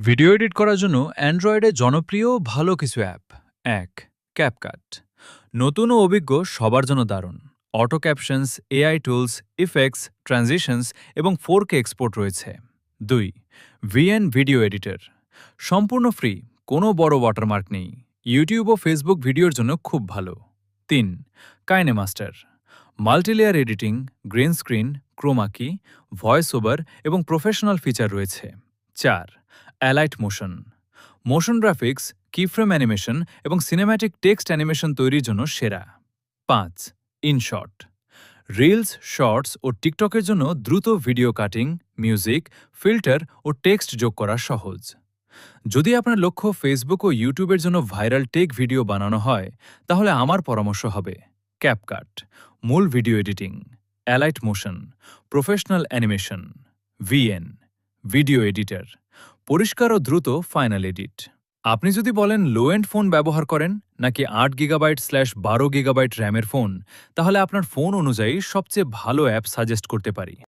Video edit করার জন্য অ্যান্ড্রয়েডে জনপ্রিয় ভালো কিছু অ্যাপ। ১. ক্যাপকাট। নতুন ও অভিজ্ঞ সবার জন্য দারুণ। Auto captions, AI tools, effects, transitions এবং 4K এক্সপোর্ট রয়েছে। ২. VN video editor. সম্পূর্ণ ফ্রি, কোনো বড় ওয়াটারমার্ক নেই। ইউটিউব ও ফেসবুক ভিডিওর জন্য খুব ভালো। ৩. KineMaster. Multilayer editing, green screen, chroma key, voice over এবং প্রফেশনাল ফিচার রয়েছে। ৪. Alight motion. Motion graphics, keyframe animation এবং সিনেম্যাটিক টেক্সট অ্যানিমেশন তৈরির জন্য সেরা। ৫. ইনশট। রিলস, শর্টস ও টিকটকের জন্য দ্রুত ভিডিও কাটিং, মিউজিক, ফিল্টার ও টেক্সট যোগ করা সহজ। যদি আপনার লক্ষ্য ফেসবুক ও ইউটিউবের জন্য ভাইরাল টেক ভিডিও বানানো হয়, তাহলে আমার পরামর্শ হবে ক্যাপকাট, মূল video editing; allied motion, professional animation; VN, video editor, পরিষ্কার ও দ্রুত ফাইনাল এডিট। আপনি যদি বলেন লো এন্ড ফোন ব্যবহার করেন নাকি 8 GB/12 GB র্যামের ফোন, তাহলে আপনার ফোন অনুযায়ী সবচেয়ে ভালো অ্যাপ সাজেস্ট করতে পারি।